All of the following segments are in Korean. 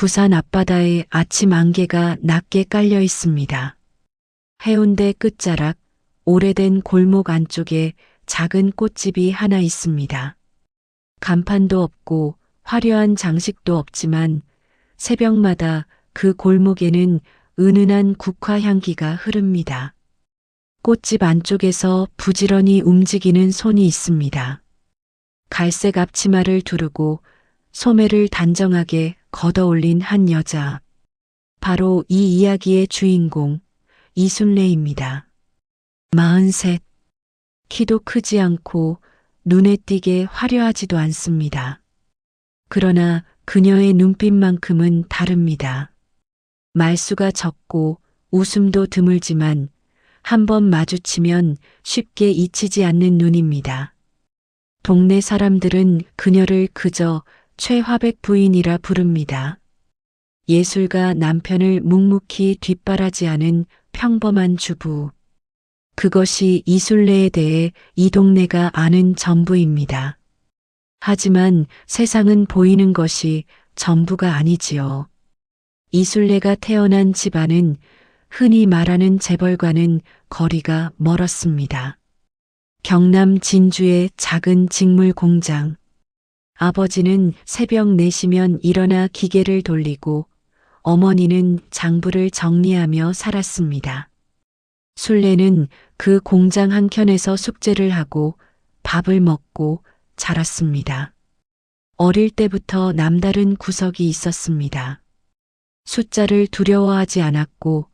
부산 앞바다에 아침 안개가 낮게 깔려 있습니다. 해운대 끝자락 오래된 골목 안쪽에 작은 꽃집이 하나 있습니다. 간판도 없고 화려한 장식도 없지만 새벽마다 그 골목에는 은은한 국화 향기가 흐릅니다. 꽃집 안쪽에서 부지런히 움직이는 손이 있습니다. 갈색 앞치마를 두르고 소매를 단정하게 걷어올린 한 여자. 바로 이 이야기의 주인공 이순례입니다. 43. 키도 크지 않고 눈에 띄게 화려하지도 않습니다. 그러나 그녀의 눈빛만큼은 다릅니다. 말수가 적고 웃음도 드물지만 한번 마주치면 쉽게 잊히지 않는 눈입니다. 동네 사람들은 그녀를 그저 최화백 부인이라 부릅니다. 예술가 남편을 묵묵히 뒷바라지하는 평범한 주부. 그것이 이순례에 대해 이 동네가 아는 전부입니다. 하지만 세상은 보이는 것이 전부가 아니지요. 이순례가 태어난 집안은 흔히 말하는 재벌과는 거리가 멀었습니다. 경남 진주의 작은 직물 공장. 아버지는 새벽 4시면 일어나 기계를 돌리고 어머니는 장부를 정리하며 살았습니다. 순례는 그 공장 한켠에서 숙제를 하고 밥을 먹고 자랐습니다. 어릴 때부터 남다른 구석이 있었습니다. 숫자를 두려워하지 않았고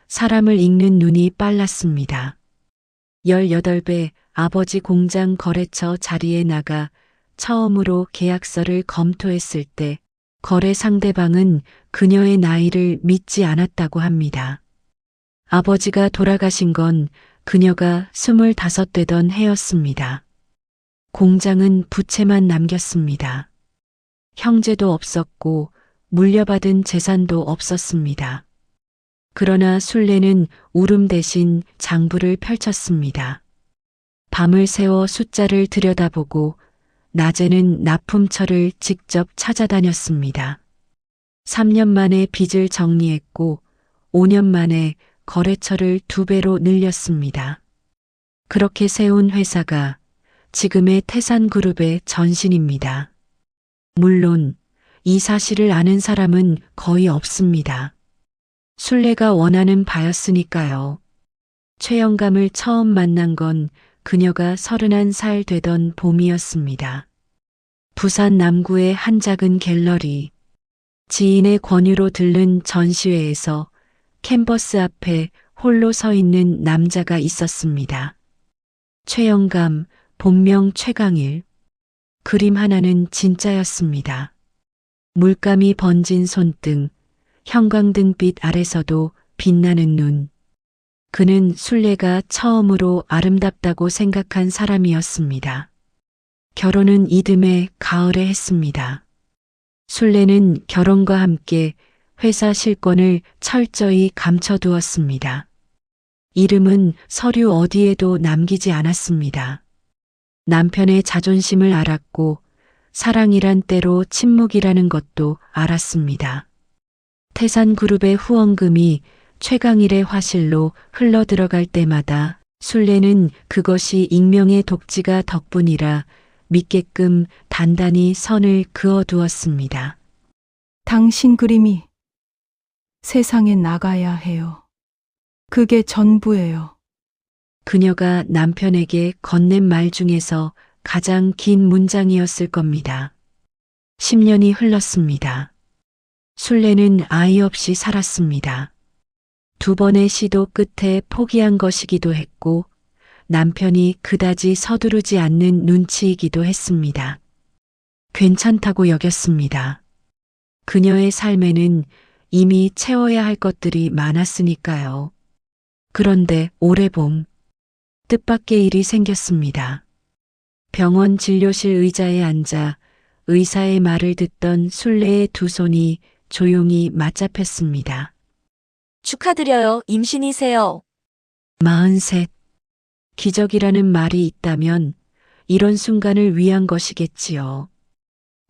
사람을 읽는 눈이 빨랐습니다. 18배 아버지 공장 거래처 자리에 나가 처음으로 계약서를 검토했을 때 거래 상대방은 그녀의 나이를 믿지 않았다고 합니다. 아버지가 돌아가신 건 그녀가 25되던 해였습니다. 공장은 부채만 남겼습니다. 형제도 없었고 물려받은 재산도 없었습니다. 그러나 순례는 울음 대신 장부를 펼쳤습니다. 밤을 새워 숫자를 들여다보고 낮에는 납품처를 직접 찾아다녔습니다. 3년 만에 빚을 정리했고 5년 만에 거래처를 2배로 늘렸습니다. 그렇게 세운 회사가 지금의 태산그룹의 전신입니다. 물론 이 사실을 아는 사람은 거의 없습니다. 순례가 원하는 바였으니까요. 최영감을 처음 만난 건 그녀가 31살 되던 봄이었습니다. 부산 남구의 한 작은 갤러리. 지인의 권유로 들른 전시회에서 캔버스 앞에 홀로 서 있는 남자가 있었습니다. 최영감, 본명 최강일. 그림 하나는 진짜였습니다. 물감이 번진 손등, 형광등빛 아래서도 빛나는 눈. 그는 순례가 처음으로 아름답다고 생각한 사람이었습니다. 결혼은 이듬해 가을에 했습니다. 순례는 결혼과 함께 회사 실권을 철저히 감춰두었습니다. 이름은 서류 어디에도 남기지 않았습니다. 남편의 자존심을 알았고 사랑이란 때로 침묵이라는 것도 알았습니다. 태산그룹의 후원금이 최강일의 화실로 흘러들어갈 때마다 순례는 그것이 익명의 독지가 덕분이라 믿게끔 단단히 선을 그어두었습니다. 당신 그림이 세상에 나가야 해요. 그게 전부예요. 그녀가 남편에게 건넨 말 중에서 가장 긴 문장이었을 겁니다. 10년이 흘렀습니다. 순례는 아이 없이 살았습니다. 2번의 시도 끝에 포기한 것이기도 했고 남편이 그다지 서두르지 않는 눈치이기도 했습니다. 괜찮다고 여겼습니다. 그녀의 삶에는 이미 채워야 할 것들이 많았으니까요. 그런데 올해 봄 뜻밖의 일이 생겼습니다. 병원 진료실 의자에 앉아 의사의 말을 듣던 순례의 2 손이 조용히 맞잡혔습니다. 축하드려요. 임신이세요. 43. 기적이라는 말이 있다면 이런 순간을 위한 것이겠지요.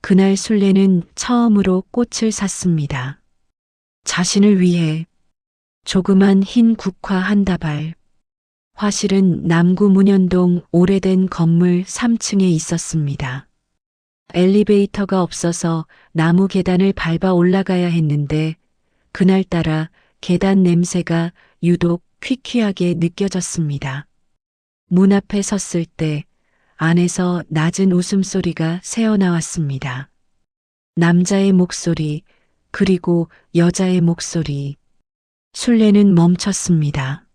그날 순례는 처음으로 꽃을 샀습니다. 자신을 위해 조그만 흰 국화 한 다발. 화실은 남구 문현동 오래된 건물 3층에 있었습니다. 엘리베이터가 없어서 나무 계단을 밟아 올라가야 했는데 그날따라 계단 냄새가 유독 퀴퀴하게 느껴졌습니다. 문 앞에 섰을 때 안에서 낮은 웃음소리가 새어나왔습니다. 남자의 목소리, 그리고 여자의 목소리. 순례는 멈췄습니다.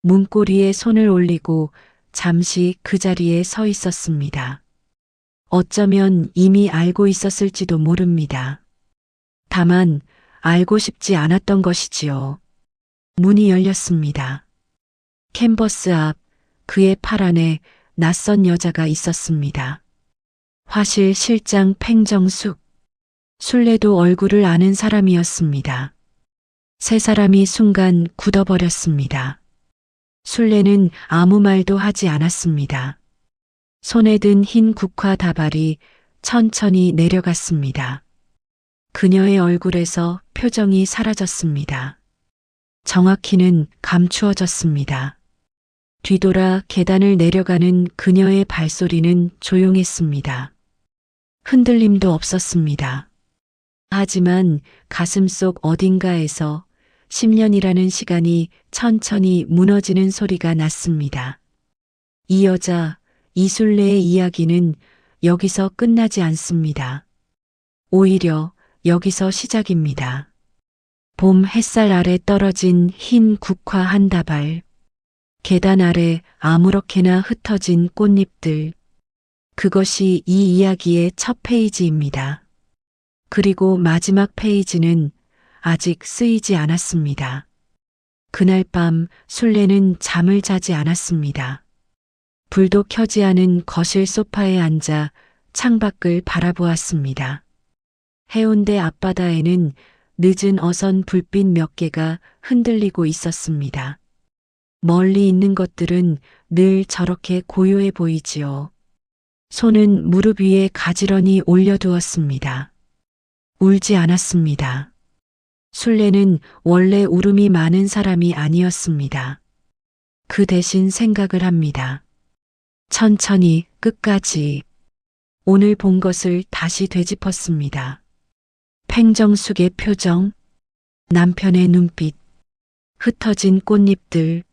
문고리에 손을 올리고 잠시 그 자리에 서 있었습니다. 어쩌면 이미 알고 있었을지도 모릅니다. 다만 알고 싶지 않았던 것이지요. 문이 열렸습니다. 캔버스 앞 그의 팔 안에 낯선 여자가 있었습니다. 화실 실장 팽정숙. 순례도 얼굴을 아는 사람이었습니다. 세 사람이 순간 굳어버렸습니다. 순례는 아무 말도 하지 않았습니다. 손에 든 흰 국화 다발이 천천히 내려갔습니다. 그녀의 얼굴에서 표정이 사라졌습니다. 정확히는 감추어졌습니다. 뒤돌아 계단을 내려가는 그녀의 발소리는 조용했습니다. 흔들림도 없었습니다. 하지만 가슴속 어딘가에서 10년이라는 시간이 천천히 무너지는 소리가 났습니다. 이 여자, 이순례의 이야기는 여기서 끝나지 않습니다. 오히려 여기서 시작입니다. 봄 햇살 아래 떨어진 흰 국화 한 다발, 계단 아래 아무렇게나 흩어진 꽃잎들, 그것이 이 이야기의 첫 페이지입니다. 그리고 마지막 페이지는 아직 쓰이지 않았습니다. 그날 밤 순례는 잠을 자지 않았습니다. 불도 켜지 않은 거실 소파에 앉아 창밖을 바라보았습니다. 해운대 앞바다에는 늦은 어선 불빛 몇 개가 흔들리고 있었습니다. 멀리 있는 것들은 늘 저렇게 고요해 보이지요. 손은 무릎 위에 가지런히 올려두었습니다. 울지 않았습니다. 순례는 원래 울음이 많은 사람이 아니었습니다. 그 대신 생각을 합니다. 천천히 끝까지. 오늘 본 것을 다시 되짚었습니다. 팽정숙의 표정, 남편의 눈빛, 흩어진 꽃잎들.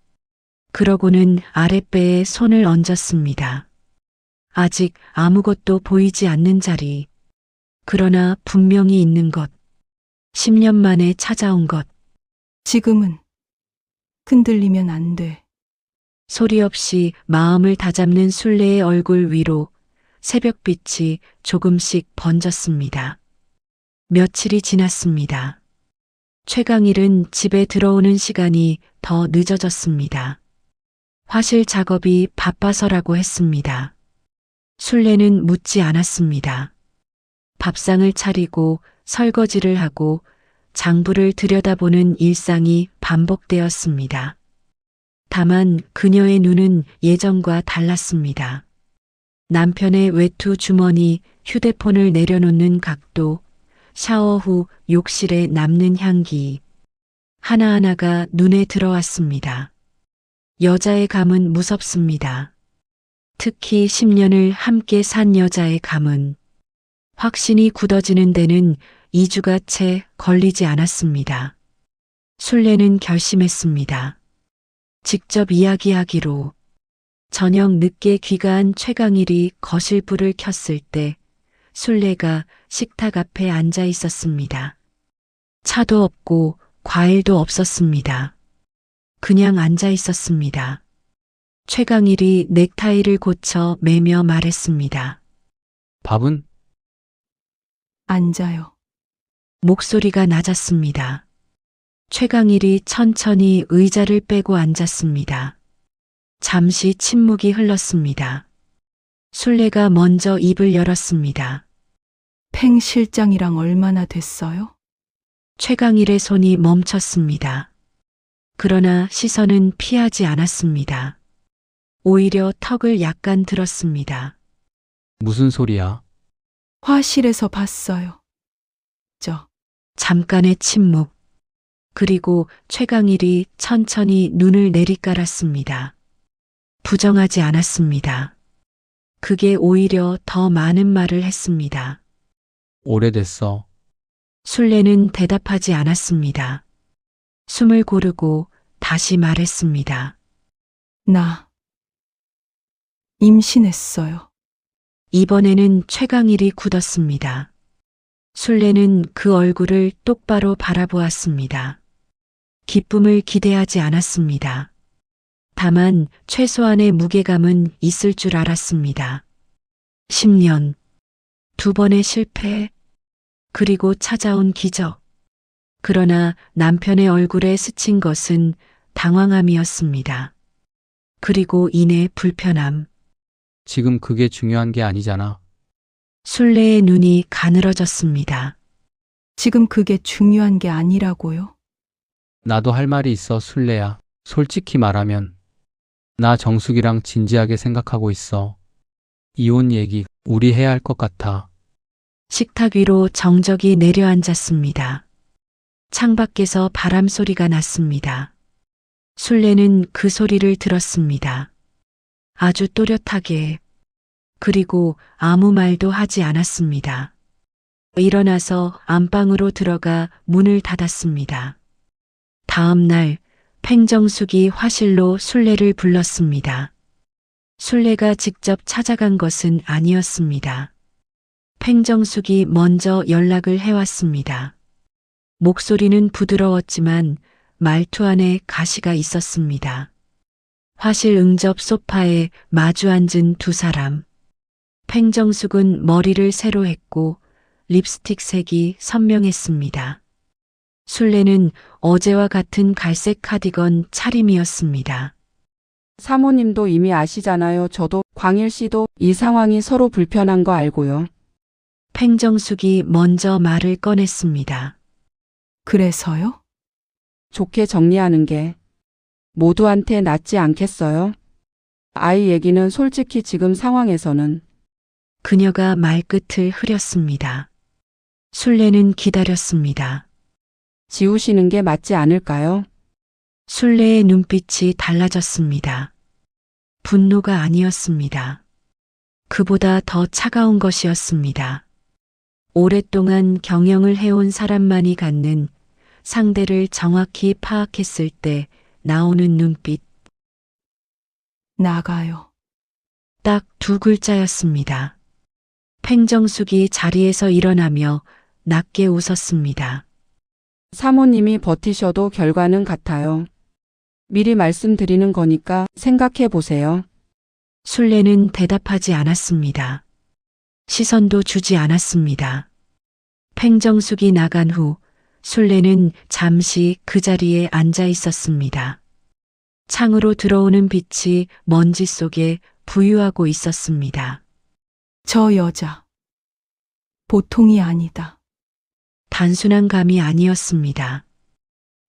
그러고는 아랫배에 손을 얹었습니다. 아직 아무것도 보이지 않는 자리. 그러나 분명히 있는 것. 10년 만에 찾아온 것. 지금은 흔들리면 안 돼. 소리 없이 마음을 다잡는 순례의 얼굴 위로 새벽빛이 조금씩 번졌습니다. 며칠이 지났습니다. 최강일은 집에 들어오는 시간이 더 늦어졌습니다. 화실 작업이 바빠서라고 했습니다. 순례는 묻지 않았습니다. 밥상을 차리고 설거지를 하고 장부를 들여다보는 일상이 반복되었습니다. 다만 그녀의 눈은 예전과 달랐습니다. 남편의 외투 주머니, 휴대폰을 내려놓는 각도, 샤워 후 욕실에 남는 향기. 하나하나가 눈에 들어왔습니다. 여자의 감은 무섭습니다. 특히 10년을 함께 산 여자의 감은 확신이 굳어지는 데는 2주가 채 걸리지 않았습니다. 순례는 결심했습니다. 직접 이야기하기로. 저녁 늦게 귀가한 최강일이 거실 불을 켰을 때 순례가 식탁 앞에 앉아 있었습니다. 차도 없고 과일도 없었습니다. 그냥 앉아 있었습니다. 최강일이 넥타이를 고쳐 매며 말했습니다. 밥은? 앉아요. 목소리가 낮았습니다. 최강일이 천천히 의자를 빼고 앉았습니다. 잠시 침묵이 흘렀습니다. 순례가 먼저 입을 열었습니다. 팽 실장이랑 얼마나 됐어요? 최강일의 손이 멈췄습니다. 그러나 시선은 피하지 않았습니다. 오히려 턱을 약간 들었습니다. 무슨 소리야? 화실에서 봤어요. 잠깐의 침묵. 그리고 최강일이 천천히 눈을 내리깔았습니다. 부정하지 않았습니다. 그게 오히려 더 많은 말을 했습니다. 오래됐어. 술래는 대답하지 않았습니다. 숨을 고르고 다시 말했습니다. 나 임신했어요. 이번에는 최강일이 굳었습니다. 술래는 그 얼굴을 똑바로 바라보았습니다. 기쁨을 기대하지 않았습니다. 다만 최소한의 무게감은 있을 줄 알았습니다. 10년, 2번의 실패, 그리고 찾아온 기적. 그러나 남편의 얼굴에 스친 것은 당황함이었습니다. 그리고 이내 불편함. 지금 그게 중요한 게 아니잖아. 술래의 눈이 가늘어졌습니다. 지금 그게 중요한 게 아니라고요. 나도 할 말이 있어, 술래야. 솔직히 말하면 나 정숙이랑 진지하게 생각하고 있어. 이혼 얘기 우리 해야 할 것 같아. 식탁 위로 정적이 내려앉았습니다. 창밖에서 바람 소리가 났습니다. 술래는 그 소리를 들었습니다. 아주 또렷하게. 그리고 아무 말도 하지 않았습니다. 일어나서 안방으로 들어가 문을 닫았습니다. 다음 날 팽정숙이 화실로 술래를 불렀습니다. 술래가 직접 찾아간 것은 아니었습니다. 팽정숙이 먼저 연락을 해왔습니다. 목소리는 부드러웠지만 말투 안에 가시가 있었습니다. 화실 응접 소파에 마주 앉은 두 사람. 팽정숙은 머리를 새로 했고 립스틱 색이 선명했습니다. 술래는 어제와 같은 갈색 카디건 차림이었습니다. 사모님도 이미 아시잖아요. 저도 광일 씨도 이 상황이 서로 불편한 거 알고요. 팽정숙이 먼저 말을 꺼냈습니다. 그래서요? 좋게 정리하는 게 모두한테 낫지 않겠어요? 아이 얘기는 솔직히 지금 상황에서는 그녀가 말끝을 흐렸습니다. 술래는 기다렸습니다. 지우시는 게 맞지 않을까요? 술래의 눈빛이 달라졌습니다. 분노가 아니었습니다. 그보다 더 차가운 것이었습니다. 오랫동안 경영을 해온 사람만이 갖는 상대를 정확히 파악했을 때 나오는 눈빛. 나가요. 딱 두 글자였습니다. 팽정숙이 자리에서 일어나며 낮게 웃었습니다. 사모님이 버티셔도 결과는 같아요. 미리 말씀드리는 거니까 생각해 보세요. 술래는 대답하지 않았습니다. 시선도 주지 않았습니다. 팽정숙이 나간 후 술래는 잠시 그 자리에 앉아 있었습니다. 창으로 들어오는 빛이 먼지 속에 부유하고 있었습니다. 저 여자 보통이 아니다. 단순한 감이 아니었습니다.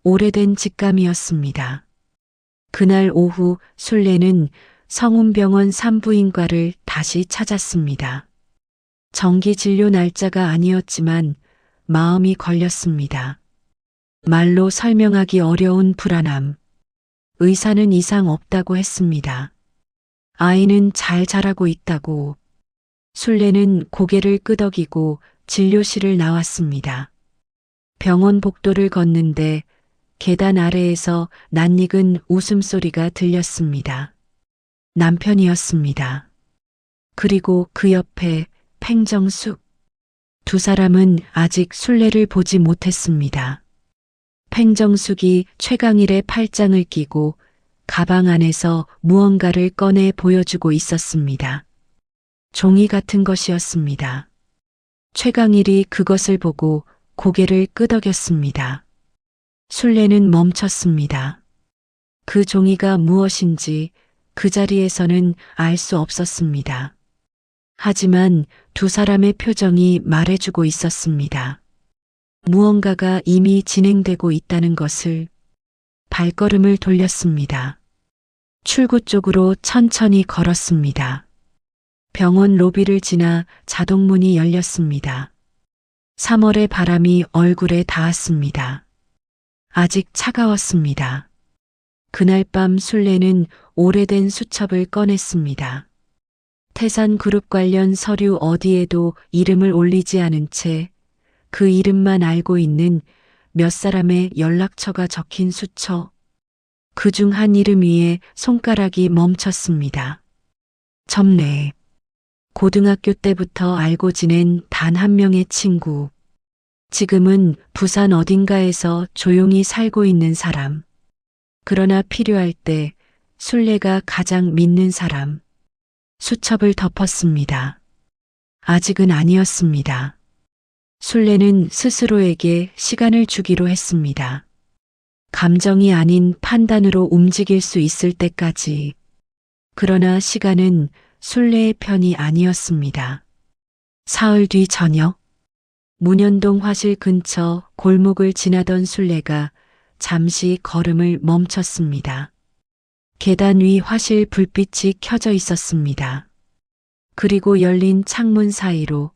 오래된 직감이었습니다. 그날 오후 술래는 성운병원 산부인과를 다시 찾았습니다. 정기 진료 날짜가 아니었지만 마음이 걸렸습니다. 말로 설명하기 어려운 불안함. 의사는 이상 없다고 했습니다. 아이는 잘 자라고 있다고. 술래는 고개를 끄덕이고 진료실을 나왔습니다. 병원 복도를 걷는데 계단 아래에서 낯익은 웃음소리가 들렸습니다. 남편이었습니다. 그리고 그 옆에 팽정숙. 두 사람은 아직 술래를 보지 못했습니다. 팽정숙이 최강일의 팔짱을 끼고 가방 안에서 무언가를 꺼내 보여주고 있었습니다. 종이 같은 것이었습니다. 최강일이 그것을 보고 고개를 끄덕였습니다. 술래는 멈췄습니다. 그 종이가 무엇인지 그 자리에서는 알 수 없었습니다. 하지만 두 사람의 표정이 말해주고 있었습니다. 무언가가 이미 진행되고 있다는 것을. 발걸음을 돌렸습니다. 출구 쪽으로 천천히 걸었습니다. 병원 로비를 지나 자동문이 열렸습니다. 3월의 바람이 얼굴에 닿았습니다. 아직 차가웠습니다. 그날 밤 술래는 오래된 수첩을 꺼냈습니다. 태산그룹 관련 서류 어디에도 이름을 올리지 않은 채 그 이름만 알고 있는 몇 사람의 연락처가 적힌 수첩. 그중 한 이름 위에 손가락이 멈췄습니다. 점례. 고등학교 때부터 알고 지낸 단 한 명의 친구. 지금은 부산 어딘가에서 조용히 살고 있는 사람. 그러나 필요할 때 술래가 가장 믿는 사람. 수첩을 덮었습니다. 아직은 아니었습니다. 술래는 스스로에게 시간을 주기로 했습니다. 감정이 아닌 판단으로 움직일 수 있을 때까지. 그러나 시간은 술래의 편이 아니었습니다. 사흘 뒤 저녁, 문현동 화실 근처 골목을 지나던 술래가 잠시 걸음을 멈췄습니다. 계단 위 화실 불빛이 켜져 있었습니다. 그리고 열린 창문 사이로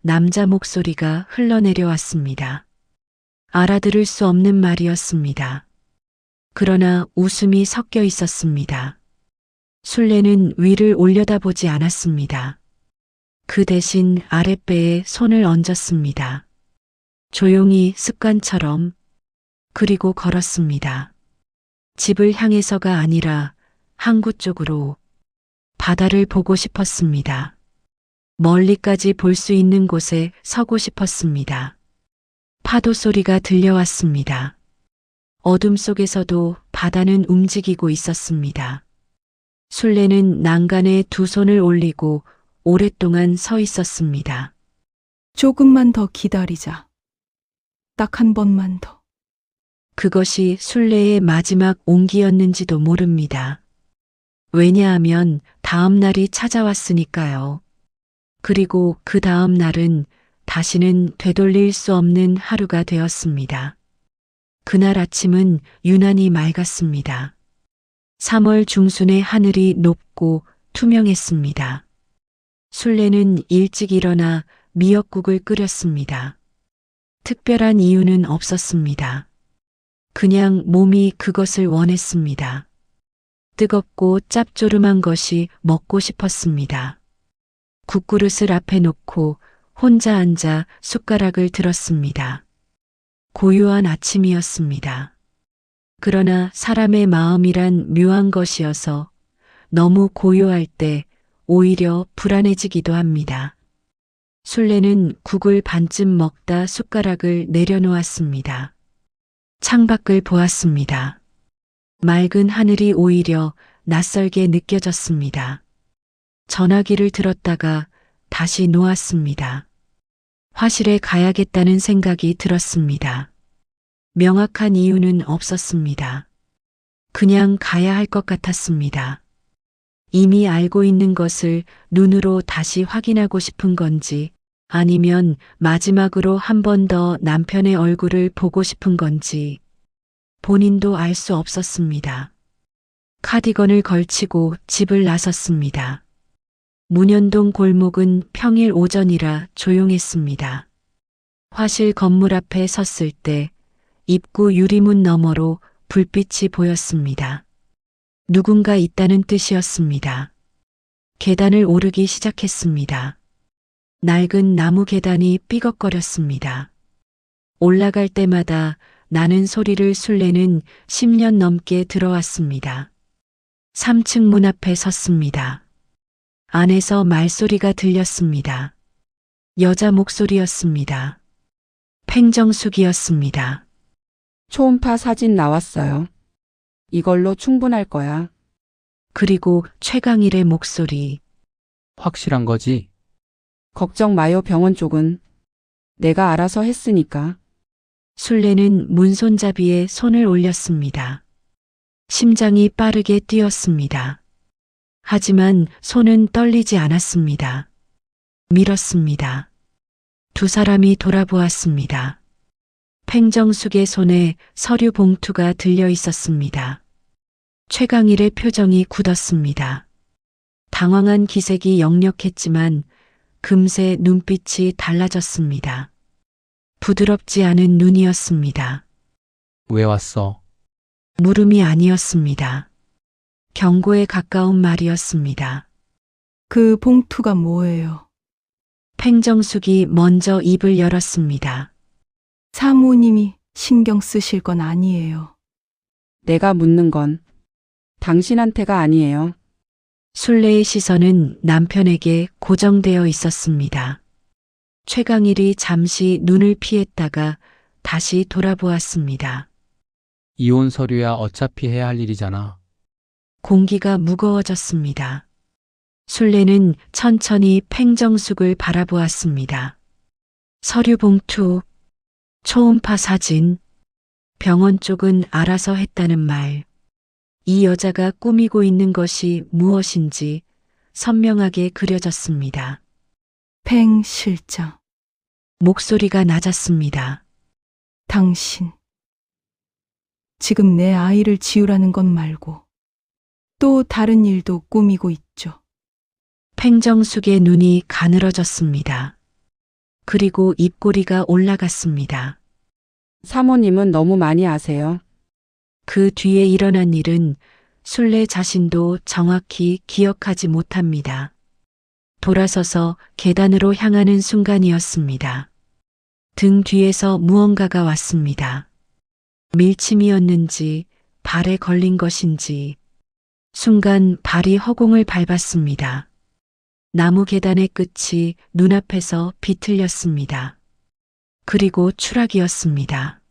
남자 목소리가 흘러내려왔습니다. 알아들을 수 없는 말이었습니다. 그러나 웃음이 섞여 있었습니다. 술래는 위를 올려다보지 않았습니다. 그 대신 아랫배에 손을 얹었습니다. 조용히 습관처럼. 그리고 걸었습니다. 집을 향해서가 아니라 항구 쪽으로. 바다를 보고 싶었습니다. 멀리까지 볼 수 있는 곳에 서고 싶었습니다. 파도 소리가 들려왔습니다. 어둠 속에서도 바다는 움직이고 있었습니다. 술래는 난간에 두 손을 올리고 오랫동안 서 있었습니다. 조금만 더 기다리자. 딱 한 번만 더. 그것이 술래의 마지막 온기였는지도 모릅니다. 왜냐하면 다음 날이 찾아왔으니까요. 그리고 그 다음 날은 다시는 되돌릴 수 없는 하루가 되었습니다. 그날 아침은 유난히 맑았습니다. 3월 중순의 하늘이 높고 투명했습니다. 술래는 일찍 일어나 미역국을 끓였습니다. 특별한 이유는 없었습니다. 그냥 몸이 그것을 원했습니다. 뜨겁고 짭조름한 것이 먹고 싶었습니다. 국그릇을 앞에 놓고 혼자 앉아 숟가락을 들었습니다. 고요한 아침이었습니다. 그러나 사람의 마음이란 묘한 것이어서 너무 고요할 때 오히려 불안해지기도 합니다. 술래는 국을 반쯤 먹다 숟가락을 내려놓았습니다. 창밖을 보았습니다. 맑은 하늘이 오히려 낯설게 느껴졌습니다. 전화기를 들었다가 다시 놓았습니다. 화실에 가야겠다는 생각이 들었습니다. 명확한 이유는 없었습니다. 그냥 가야 할 것 같았습니다. 이미 알고 있는 것을 눈으로 다시 확인하고 싶은 건지 아니면 마지막으로 한 번 더 남편의 얼굴을 보고 싶은 건지 본인도 알 수 없었습니다. 카디건을 걸치고 집을 나섰습니다. 문현동 골목은 평일 오전이라 조용했습니다. 화실 건물 앞에 섰을 때 입구 유리문 너머로 불빛이 보였습니다. 누군가 있다는 뜻이었습니다. 계단을 오르기 시작했습니다. 낡은 나무 계단이 삐걱거렸습니다. 올라갈 때마다 나는 소리를 술래는 10년 넘게 들어왔습니다. 3층 문 앞에 섰습니다. 안에서 말소리가 들렸습니다. 여자 목소리였습니다. 팽정숙이었습니다. 초음파 사진 나왔어요. 이걸로 충분할 거야. 그리고 최강일의 목소리. 확실한 거지? 걱정 마요, 병원 쪽은. 내가 알아서 했으니까. 술래는 문손잡이에 손을 올렸습니다. 심장이 빠르게 뛰었습니다. 하지만 손은 떨리지 않았습니다. 밀었습니다. 두 사람이 돌아보았습니다. 팽정숙의 손에 서류 봉투가 들려 있었습니다. 최강일의 표정이 굳었습니다. 당황한 기색이 역력했지만 금세 눈빛이 달라졌습니다. 부드럽지 않은 눈이었습니다. 왜 왔어? 물음이 아니었습니다. 경고에 가까운 말이었습니다. 그 봉투가 뭐예요? 팽정숙이 먼저 입을 열었습니다. 사모님이 신경 쓰실 건 아니에요. 내가 묻는 건 당신한테가 아니에요. 순례의 시선은 남편에게 고정되어 있었습니다. 최강일이 잠시 눈을 피했다가 다시 돌아보았습니다. 이혼 서류야 어차피 해야 할 일이잖아. 공기가 무거워졌습니다. 순례는 천천히 팽정숙을 바라보았습니다. 서류 봉투, 초음파 사진, 병원 쪽은 알아서 했다는 말. 이 여자가 꾸미고 있는 것이 무엇인지 선명하게 그려졌습니다. 팽 실장, 목소리가 낮았습니다. 당신. 지금 내 아이를 지우라는 것 말고 또 다른 일도 꾸미고 있죠. 팽정숙의 눈이 가늘어졌습니다. 그리고 입꼬리가 올라갔습니다. 사모님은 너무 많이 아세요. 그 뒤에 일어난 일은 순례 자신도 정확히 기억하지 못합니다. 돌아서서 계단으로 향하는 순간이었습니다. 등 뒤에서 무언가가 왔습니다. 밀침이었는지 발에 걸린 것인지 순간 발이 허공을 밟았습니다. 나무 계단의 끝이 눈앞에서 비틀렸습니다. 그리고 추락이었습니다.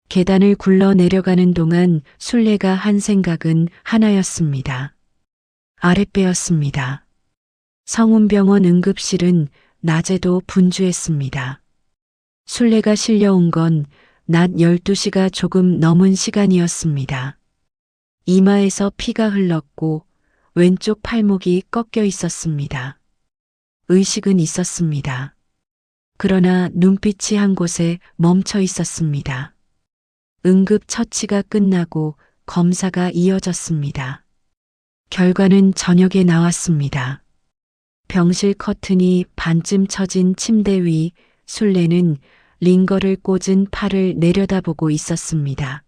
계단을 굴러 내려가는 동안 순례가 한 생각은 하나였습니다. 아랫배였습니다. 성운병원 응급실은 낮에도 분주했습니다. 순례가 실려온 건 낮 12시가 조금 넘은 시간이었습니다. 이마에서 피가 흘렀고 왼쪽 팔목이 꺾여 있었습니다. 의식은 있었습니다. 그러나 눈빛이 한 곳에 멈춰 있었습니다. 응급 처치가 끝나고 검사가 이어졌습니다. 결과는 저녁에 나왔습니다. 병실 커튼이 반쯤 처진 침대 위 순례는 링거를 꽂은 팔을 내려다보고 있었습니다.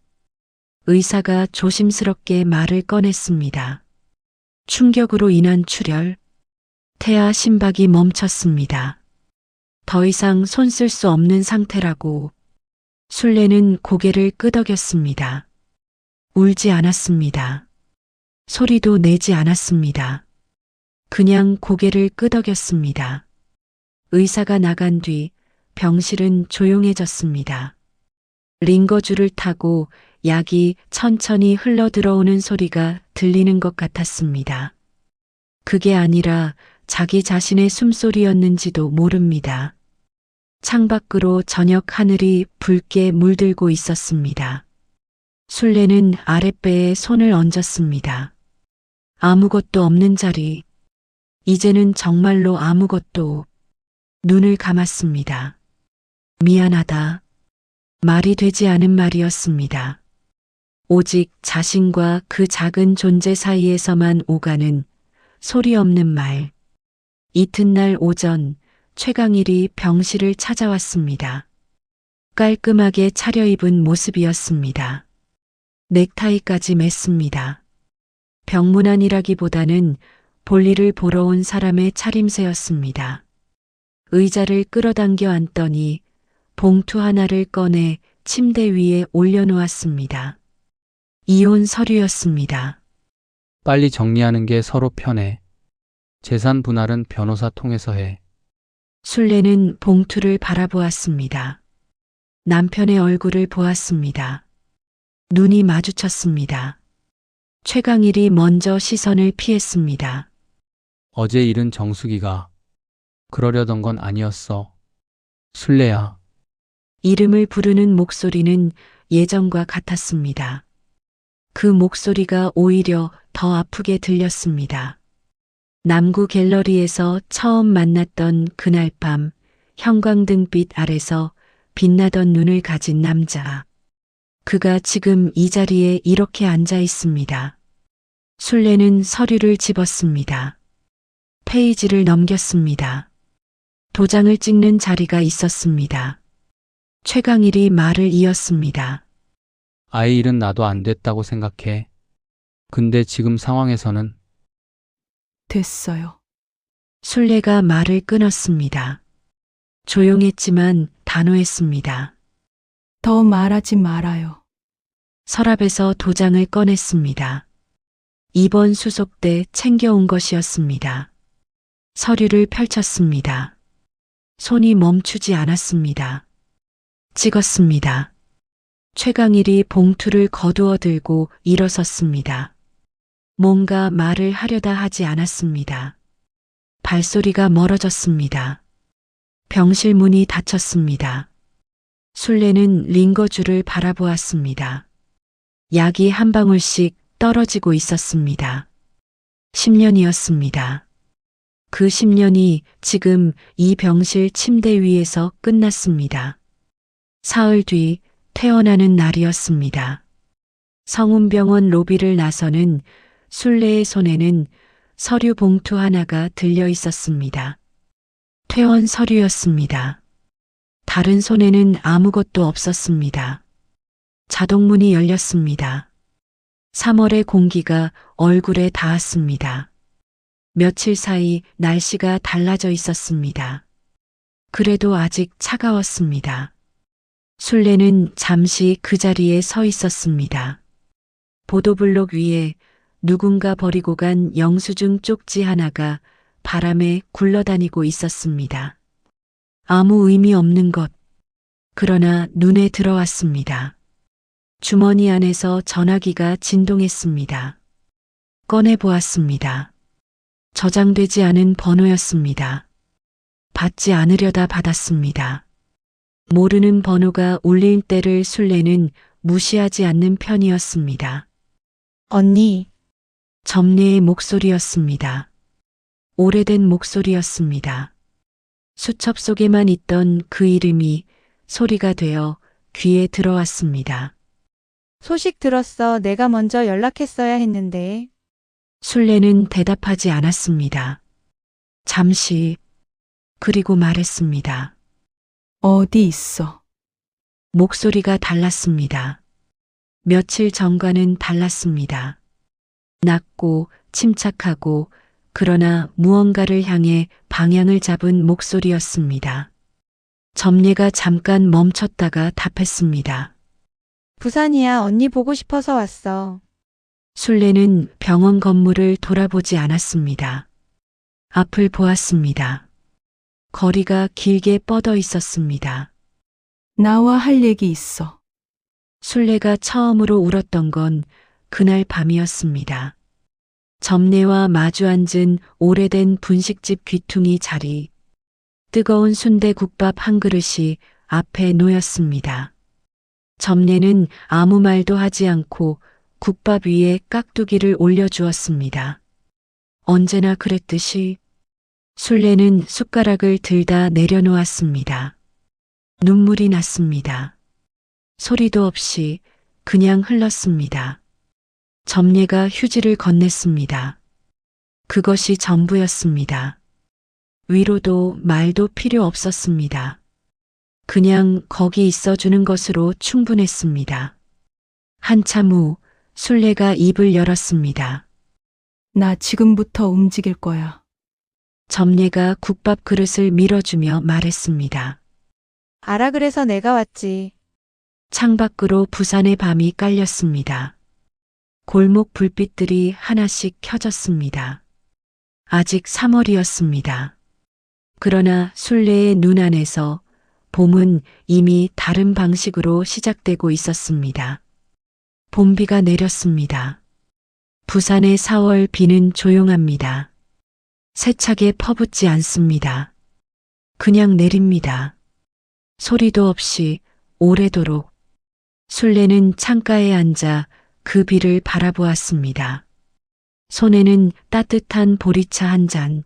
의사가 조심스럽게 말을 꺼냈습니다. 충격으로 인한 출혈, 태아 심박이 멈췄습니다. 더 이상 손 쓸 수 없는 상태라고. 순례는 고개를 끄덕였습니다. 울지 않았습니다. 소리도 내지 않았습니다. 그냥 고개를 끄덕였습니다. 의사가 나간 뒤 병실은 조용해졌습니다. 링거줄을 타고 약이 천천히 흘러 들어오는 소리가 들리는 것 같았습니다. 그게 아니라 자기 자신의 숨소리였는지도 모릅니다. 창밖으로 저녁 하늘이 붉게 물들고 있었습니다. 순례는 아랫배에 손을 얹었습니다. 아무것도 없는 자리. 이제는 정말로 아무것도. 눈을 감았습니다. 미안하다. 말이 되지 않은 말이었습니다. 오직 자신과 그 작은 존재 사이에서만 오가는 소리 없는 말. 이튿날 오전 최강일이 병실을 찾아왔습니다. 깔끔하게 차려입은 모습이었습니다. 넥타이까지 맸습니다. 병문안이라기보다는 볼일을 보러 온 사람의 차림새였습니다. 의자를 끌어당겨 앉더니 봉투 하나를 꺼내 침대 위에 올려놓았습니다. 이혼 서류였습니다. 빨리 정리하는 게 서로 편해. 재산 분할은 변호사 통해서 해. 순례는 봉투를 바라보았습니다. 남편의 얼굴을 보았습니다. 눈이 마주쳤습니다. 최강일이 먼저 시선을 피했습니다. 어제 일은 정수기가 그러려던 건 아니었어. 순례야. 이름을 부르는 목소리는 예전과 같았습니다. 그 목소리가 오히려 더 아프게 들렸습니다. 남구 갤러리에서 처음 만났던 그날 밤 형광등빛 아래서 빛나던 눈을 가진 남자. 그가 지금 이 자리에 이렇게 앉아 있습니다. 순례는 서류를 집었습니다. 페이지를 넘겼습니다. 도장을 찍는 자리가 있었습니다. 최강일이 말을 이었습니다. 아이 일은 나도 안 됐다고 생각해. 근데 지금 상황에서는 됐어요. 순례가 말을 끊었습니다. 조용했지만 단호했습니다. 더 말하지 말아요. 서랍에서 도장을 꺼냈습니다. 이번 수속 때 챙겨온 것이었습니다. 서류를 펼쳤습니다. 손이 멈추지 않았습니다. 찍었습니다. 최강일이 봉투를 거두어 들고 일어섰습니다. 뭔가 말을 하려다 하지 않았습니다. 발소리가 멀어졌습니다. 병실 문이 닫혔습니다. 순례는 링거줄을 바라보았습니다. 약이 한 방울씩 떨어지고 있었습니다. 10년이었습니다. 그 10년이 지금 이 병실 침대 위에서 끝났습니다. 사흘 뒤 퇴원하는 날이었습니다. 성운병원 로비를 나서는 순례의 손에는 서류 봉투 하나가 들려 있었습니다. 퇴원 서류였습니다. 다른 손에는 아무것도 없었습니다. 자동문이 열렸습니다. 3월의 공기가 얼굴에 닿았습니다. 며칠 사이 날씨가 달라져 있었습니다. 그래도 아직 차가웠습니다. 순례는 잠시 그 자리에 서 있었습니다. 보도블록 위에 누군가 버리고 간 영수증 쪽지 하나가 바람에 굴러다니고 있었습니다. 아무 의미 없는 것. 그러나 눈에 들어왔습니다. 주머니 안에서 전화기가 진동했습니다. 꺼내 보았습니다. 저장되지 않은 번호였습니다. 받지 않으려다 받았습니다. 모르는 번호가 울릴 때를 순례는 무시하지 않는 편이었습니다. 언니, 점례의 목소리였습니다. 오래된 목소리였습니다. 수첩 속에만 있던 그 이름이 소리가 되어 귀에 들어왔습니다. 소식 들었어. 내가 먼저 연락했어야 했는데. 순례는 대답하지 않았습니다. 잠시, 그리고 말했습니다. 어디 있어? 목소리가 달랐습니다. 며칠 전과는 달랐습니다. 낮고 침착하고 그러나 무언가를 향해 방향을 잡은 목소리였습니다. 점례가 잠깐 멈췄다가 답했습니다. 부산이야. 언니 보고 싶어서 왔어. 순례는 병원 건물을 돌아보지 않았습니다. 앞을 보았습니다. 거리가 길게 뻗어 있었습니다. 나와 할 얘기 있어. 순례가 처음으로 울었던 건 그날 밤이었습니다. 점례와 마주 앉은 오래된 분식집 귀퉁이 자리. 뜨거운 순대국밥 한 그릇이 앞에 놓였습니다. 점례는 아무 말도 하지 않고 국밥 위에 깍두기를 올려주었습니다. 언제나 그랬듯이 순례는 숟가락을 들다 내려놓았습니다. 눈물이 났습니다. 소리도 없이 그냥 흘렀습니다. 점례가 휴지를 건넸습니다. 그것이 전부였습니다. 위로도 말도 필요 없었습니다. 그냥 거기 있어주는 것으로 충분했습니다. 한참 후 순례가 입을 열었습니다. 나 지금부터 움직일 거야. 점례가 국밥 그릇을 밀어주며 말했습니다. 알아 그래서 내가 왔지. 창밖으로 부산의 밤이 깔렸습니다. 골목 불빛들이 하나씩 켜졌습니다. 아직 3월이었습니다. 그러나 순례의 눈 안에서 봄은 이미 다른 방식으로 시작되고 있었습니다. 봄비가 내렸습니다. 부산의 4월 비는 조용합니다. 세차게 퍼붓지 않습니다. 그냥 내립니다. 소리도 없이 오래도록. 순례는 창가에 앉아 그 비를 바라보았습니다. 손에는 따뜻한 보리차 한 잔.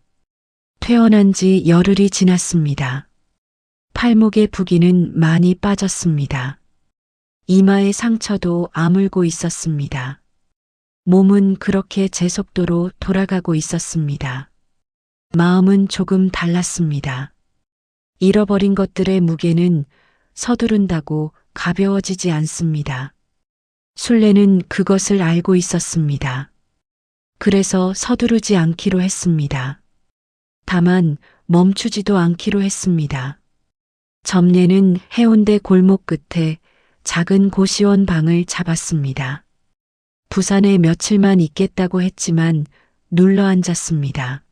퇴원한 지 열흘이 지났습니다. 팔목의 부기는 많이 빠졌습니다. 이마의 상처도 아물고 있었습니다. 몸은 그렇게 제 속도로 돌아가고 있었습니다. 마음은 조금 달랐습니다. 잃어버린 것들의 무게는 서두른다고 가벼워지지 않습니다. 술래는 그것을 알고 있었습니다. 그래서 서두르지 않기로 했습니다. 다만 멈추지도 않기로 했습니다. 점례는 해운대 골목 끝에 작은 고시원 방을 잡았습니다. 부산에 며칠만 있겠다고 했지만 눌러 앉았습니다.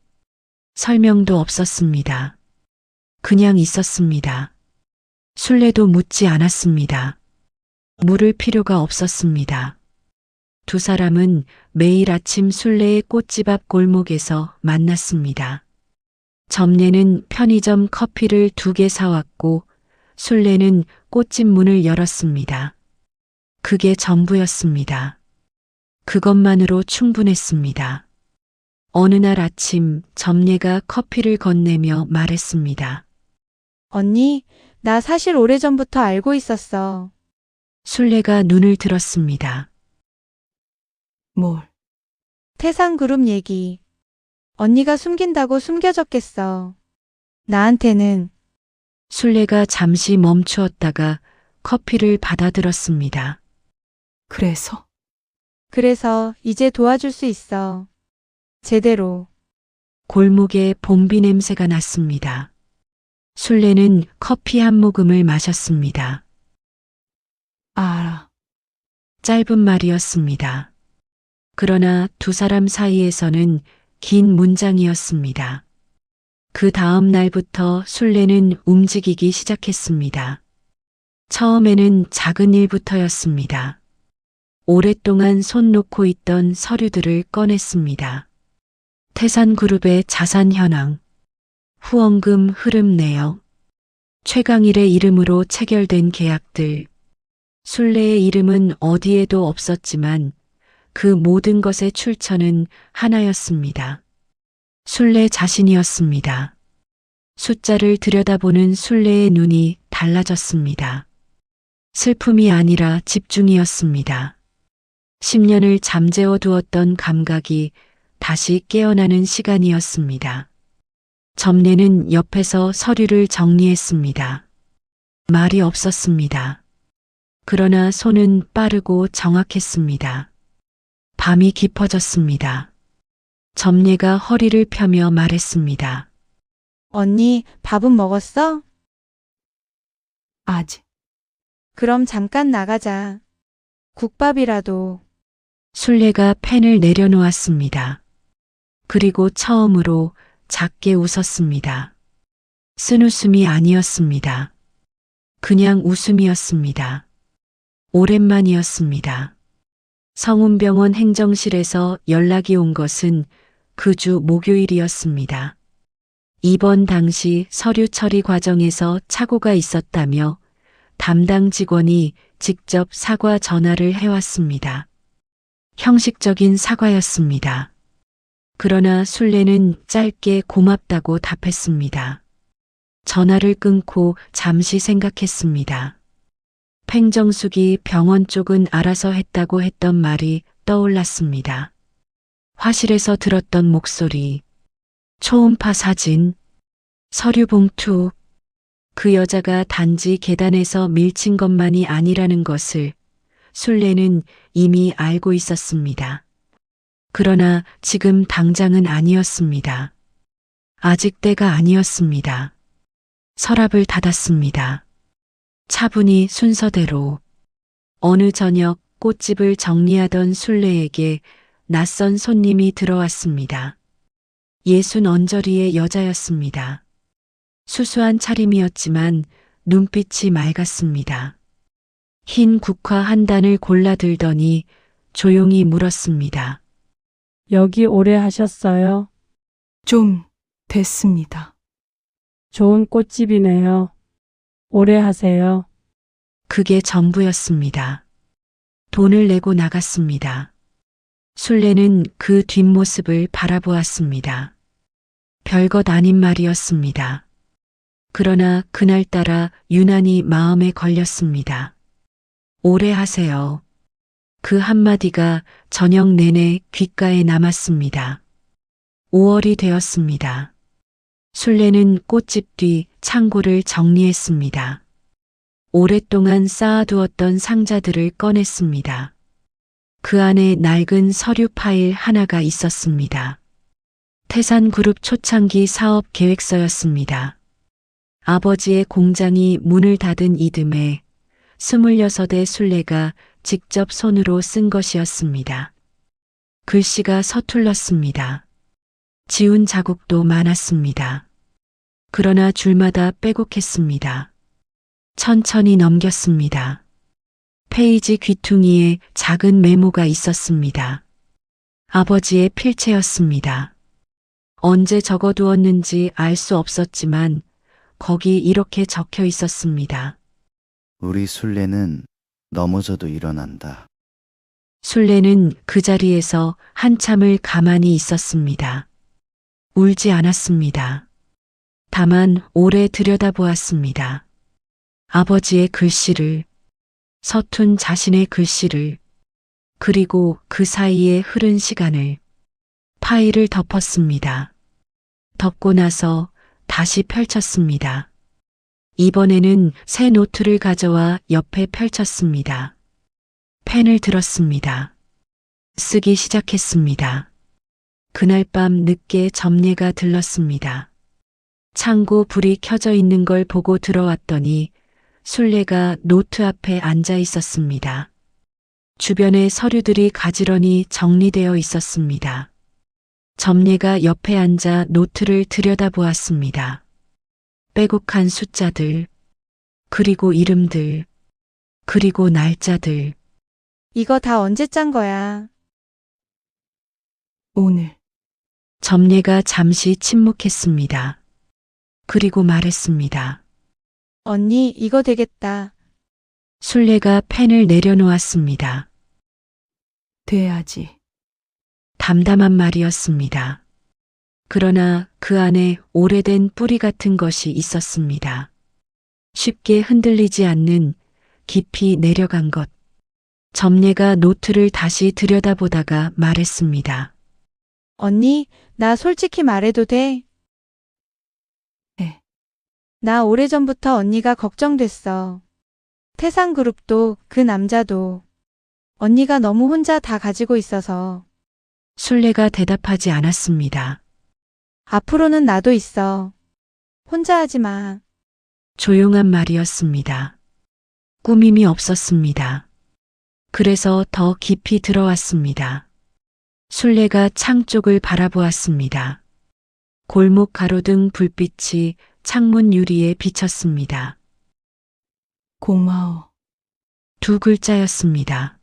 설명도 없었습니다. 그냥 있었습니다. 술래도 묻지 않았습니다. 물을 필요가 없었습니다. 두 사람은 매일 아침 술래의 꽃집 앞 골목에서 만났습니다. 점례는 편의점 커피를 2개 사왔고 술래는 꽃집 문을 열었습니다. 그게 전부였습니다. 그것만으로 충분했습니다. 어느 날 아침 점례가 커피를 건네며 말했습니다. 언니, 나 사실 오래전부터 알고 있었어. 술래가 눈을 들었습니다. 뭘? 태산그룹 얘기. 언니가 숨긴다고 숨겨졌겠어. 나한테는. 술래가 잠시 멈추었다가 커피를 받아들었습니다. 그래서 이제 도와줄 수 있어. 제대로. 골목에 봄비 냄새가 났습니다. 술래는 커피 한 모금을 마셨습니다. 알아. 짧은 말이었습니다. 그러나 두 사람 사이에서는 긴 문장이었습니다. 그 다음 날부터 술래는 움직이기 시작했습니다. 처음에는 작은 일부터였습니다. 오랫동안 손 놓고 있던 서류들을 꺼냈습니다. 태산그룹의 자산 현황, 후원금 흐름 내역, 최강일의 이름으로 체결된 계약들, 술래의 이름은 어디에도 없었지만 그 모든 것의 출처는 하나였습니다. 술래 자신이었습니다. 숫자를 들여다보는 술래의 눈이 달라졌습니다. 슬픔이 아니라 집중이었습니다. 10년을 잠재워 두었던 감각이 다시 깨어나는 시간이었습니다. 점례는 옆에서 서류를 정리했습니다. 말이 없었습니다. 그러나 손은 빠르고 정확했습니다. 밤이 깊어졌습니다. 점례가 허리를 펴며 말했습니다. 언니, 밥은 먹었어? 아직. 그럼 잠깐 나가자. 국밥이라도. 술래가 펜을 내려놓았습니다. 그리고 처음으로 작게 웃었습니다. 쓴웃음이 아니었습니다. 그냥 웃음이었습니다. 오랜만이었습니다. 성운병원 행정실에서 연락이 온 것은 그 주 목요일이었습니다. 입원 당시 서류 처리 과정에서 착오가 있었다며 담당 직원이 직접 사과 전화를 해왔습니다. 형식적인 사과였습니다. 그러나 술래는 짧게 고맙다고 답했습니다. 전화를 끊고 잠시 생각했습니다. 팽정숙이 병원 쪽은 알아서 했다고 했던 말이 떠올랐습니다. 화실에서 들었던 목소리, 초음파 사진, 서류 봉투, 그 여자가 단지 계단에서 밀친 것만이 아니라는 것을 술래는 이미 알고 있었습니다. 그러나 지금 당장은 아니었습니다. 아직 때가 아니었습니다. 서랍을 닫았습니다. 차분히 순서대로 어느 저녁 꽃집을 정리하던 술래에게 낯선 손님이 들어왔습니다. 60 언저리의 여자였습니다. 수수한 차림이었지만 눈빛이 맑았습니다. 흰 국화 한 단을 골라 들더니 조용히 물었습니다. 여기 오래 하셨어요? 좀 됐습니다. 좋은 꽃집이네요. 오래 하세요. 그게 전부였습니다. 돈을 내고 나갔습니다. 술래는 그 뒷모습을 바라보았습니다. 별것 아닌 말이었습니다. 그러나 그날따라 유난히 마음에 걸렸습니다. 오래 하세요. 그 한마디가 저녁 내내 귓가에 남았습니다. 5월이 되었습니다. 술래는 꽃집 뒤 창고를 정리했습니다. 오랫동안 쌓아두었던 상자들을 꺼냈습니다. 그 안에 낡은 서류 파일 하나가 있었습니다. 태산그룹 초창기 사업 계획서였습니다. 아버지의 공장이 문을 닫은 이듬해 26의 술래가 직접 손으로 쓴 것이었습니다. 글씨가 서툴렀습니다. 지운 자국도 많았습니다. 그러나 줄마다 빼곡했습니다. 천천히 넘겼습니다. 페이지 귀퉁이에 작은 메모가 있었습니다. 아버지의 필체였습니다. 언제 적어두었는지 알 수 없었지만 거기 이렇게 적혀 있었습니다. 우리 술래는 넘어져도 일어난다. 술래는 그 자리에서 한참을 가만히 있었습니다. 울지 않았습니다. 다만 오래 들여다보았습니다. 아버지의 글씨를, 서툰 자신의 글씨를, 그리고 그 사이에 흐른 시간을. 파일을 덮었습니다. 덮고 나서 다시 펼쳤습니다. 이번에는 새 노트를 가져와 옆에 펼쳤습니다. 펜을 들었습니다. 쓰기 시작했습니다. 그날 밤 늦게 점례가 들렀습니다. 창고 불이 켜져 있는 걸 보고 들어왔더니 술래가 노트 앞에 앉아 있었습니다. 주변에 서류들이 가지런히 정리되어 있었습니다. 점례가 옆에 앉아 노트를 들여다보았습니다. 빼곡한 숫자들, 그리고 이름들, 그리고 날짜들. 이거 다 언제 짠 거야? 오늘. 점례가 잠시 침묵했습니다. 그리고 말했습니다. 언니, 이거 되겠다. 술래가 펜을 내려놓았습니다. 돼야지. 담담한 말이었습니다. 그러나 그 안에 오래된 뿌리 같은 것이 있었습니다. 쉽게 흔들리지 않는 깊이 내려간 것. 점례가 노트를 다시 들여다보다가 말했습니다. 언니, 나 솔직히 말해도 돼? 네. 나 오래전부터 언니가 걱정됐어. 태산그룹도 그 남자도. 언니가 너무 혼자 다 가지고 있어서. 술래가 대답하지 않았습니다. 앞으로는 나도 있어. 혼자 하지 마. 조용한 말이었습니다. 꾸밈이 없었습니다. 그래서 더 깊이 들어왔습니다. 술래가 창 쪽을 바라보았습니다. 골목 가로등 불빛이 창문 유리에 비쳤습니다. 고마워. 두 글자였습니다.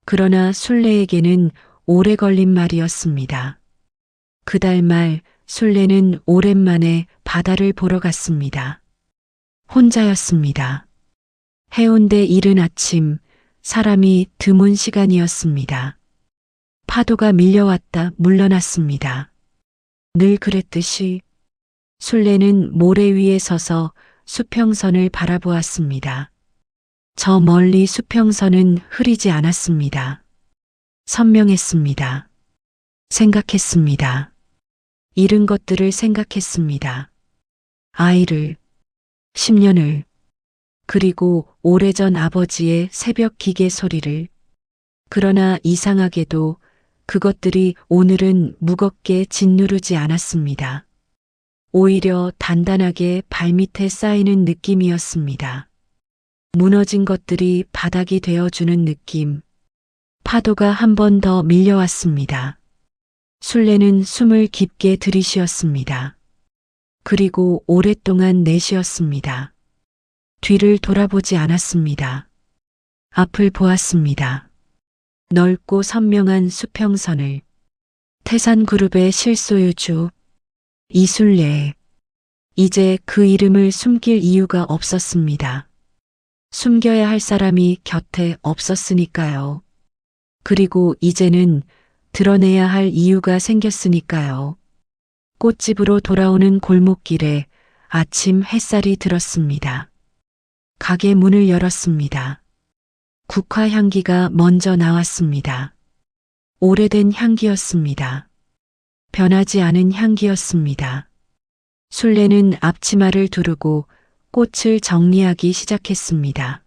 그러나 술래에게는 오래 걸린 말이었습니다. 그달 말 술래는 오랜만에 바다를 보러 갔습니다. 혼자였습니다. 해운대 이른 아침, 사람이 드문 시간이었습니다. 파도가 밀려왔다 물러났습니다. 늘 그랬듯이 술래는 모래 위에 서서 수평선을 바라보았습니다. 저 멀리 수평선은 흐리지 않았습니다. 선명했습니다. 생각했습니다. 잃은 것들을 생각했습니다. 아이를, 10년을, 그리고 오래전 아버지의 새벽 기계 소리를. 그러나 이상하게도 그것들이 오늘은 무겁게 짓누르지 않았습니다. 오히려 단단하게 발밑에 쌓이는 느낌이었습니다. 무너진 것들이 바닥이 되어주는 느낌. 파도가 한 번 더 밀려왔습니다. 술래는 숨을 깊게 들이쉬었습니다. 그리고 오랫동안 내쉬었습니다. 뒤를 돌아보지 않았습니다. 앞을 보았습니다. 넓고 선명한 수평선을. 태산그룹의 실소유주 이술래. 이제 그 이름을 숨길 이유가 없었습니다. 숨겨야 할 사람이 곁에 없었으니까요. 그리고 이제는 드러내야 할 이유가 생겼으니까요. 꽃집으로 돌아오는 골목길에 아침 햇살이 들었습니다. 가게 문을 열었습니다. 국화 향기가 먼저 나왔습니다. 오래된 향기였습니다. 변하지 않은 향기였습니다. 술래는 앞치마를 두르고 꽃을 정리하기 시작했습니다.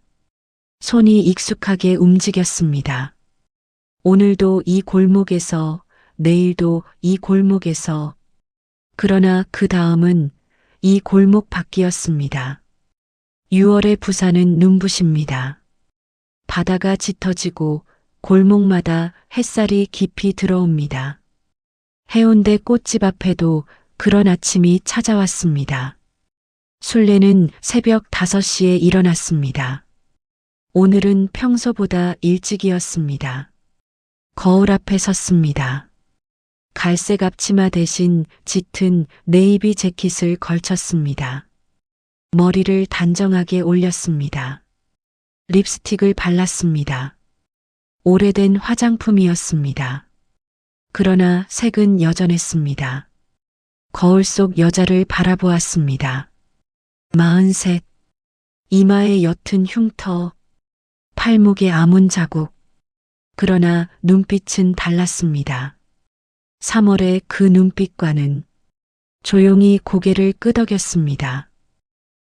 손이 익숙하게 움직였습니다. 오늘도 이 골목에서, 내일도 이 골목에서, 그러나 그 다음은 이 골목 밖이었습니다. 6월의 부산은 눈부십니다. 바다가 짙어지고 골목마다 햇살이 깊이 들어옵니다. 해운대 꽃집 앞에도 그런 아침이 찾아왔습니다. 술래는 새벽 5시에 일어났습니다. 오늘은 평소보다 일찍이었습니다. 거울 앞에 섰습니다. 갈색 앞치마 대신 짙은 네이비 재킷을 걸쳤습니다. 머리를 단정하게 올렸습니다. 립스틱을 발랐습니다. 오래된 화장품이었습니다. 그러나 색은 여전했습니다. 거울 속 여자를 바라보았습니다. 43. 이마에 옅은 흉터, 팔목에 아문 자국. 그러나 눈빛은 달랐습니다. 3월의 그 눈빛과는 조용히 고개를 끄덕였습니다.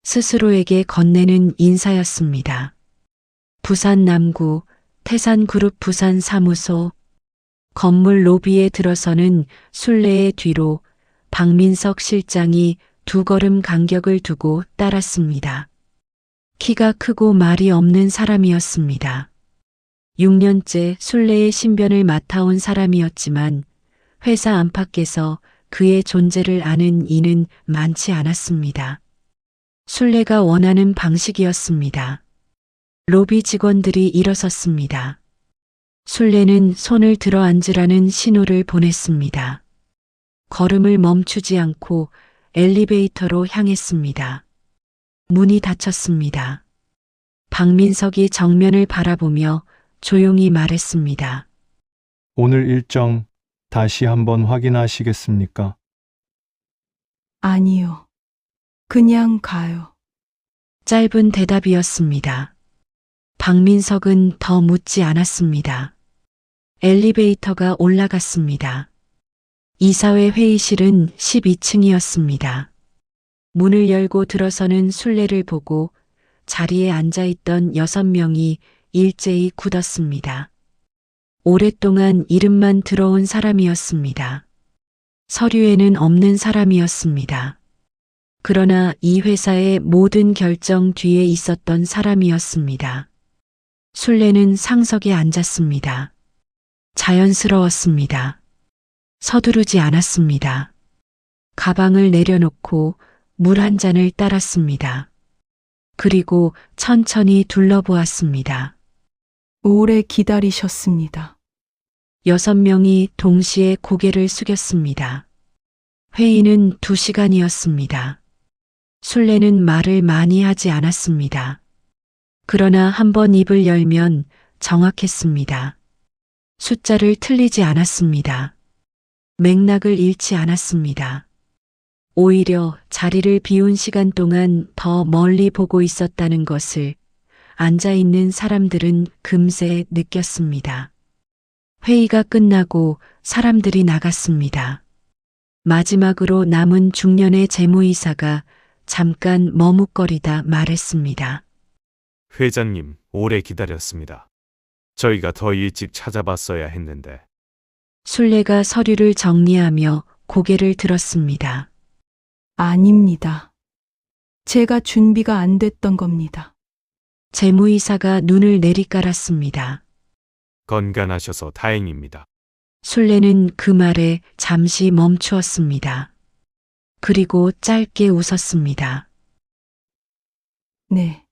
스스로에게 건네는 인사였습니다. 부산 남구 태산그룹 부산사무소 건물 로비에 들어서는 술래의 뒤로 박민석 실장이 2걸음 간격을 두고 따랐습니다. 키가 크고 말이 없는 사람이었습니다. 6년째 술래의 신변을 맡아온 사람이었지만 회사 안팎에서 그의 존재를 아는 이는 많지 않았습니다. 술래가 원하는 방식이었습니다. 로비 직원들이 일어섰습니다. 술래는 손을 들어 앉으라는 신호를 보냈습니다. 걸음을 멈추지 않고 엘리베이터로 향했습니다. 문이 닫혔습니다. 박민석이 정면을 바라보며 조용히 말했습니다. 오늘 일정 다시 한번 확인하시겠습니까? 아니요. 그냥 가요. 짧은 대답이었습니다. 박민석은 더 묻지 않았습니다. 엘리베이터가 올라갔습니다. 이사회 회의실은 12층이었습니다. 문을 열고 들어서는 술래를 보고 자리에 앉아있던 6명이 일제히 굳었습니다. 오랫동안 이름만 들어온 사람이었습니다. 서류에는 없는 사람이었습니다. 그러나 이 회사의 모든 결정 뒤에 있었던 사람이었습니다. 술래는 상석에 앉았습니다. 자연스러웠습니다. 서두르지 않았습니다. 가방을 내려놓고 물 한 잔을 따랐습니다. 그리고 천천히 둘러보았습니다. 오래 기다리셨습니다. 6명이 동시에 고개를 숙였습니다. 회의는 2시간이었습니다. 술래는 말을 많이 하지 않았습니다. 그러나 한번 입을 열면 정확했습니다. 숫자를 틀리지 않았습니다. 맥락을 잃지 않았습니다. 오히려 자리를 비운 시간 동안 더 멀리 보고 있었다는 것을 앉아있는 사람들은 금세 느꼈습니다. 회의가 끝나고 사람들이 나갔습니다. 마지막으로 남은 중년의 재무이사가 잠깐 머뭇거리다 말했습니다. 회장님, 오래 기다렸습니다. 저희가 더 일찍 찾아봤어야 했는데. 술래가 서류를 정리하며 고개를 들었습니다. 아닙니다. 제가 준비가 안 됐던 겁니다. 재무이사가 눈을 내리깔았습니다. 건강하셔서 다행입니다. 술래는 그 말에 잠시 멈추었습니다. 그리고 짧게 웃었습니다. 네.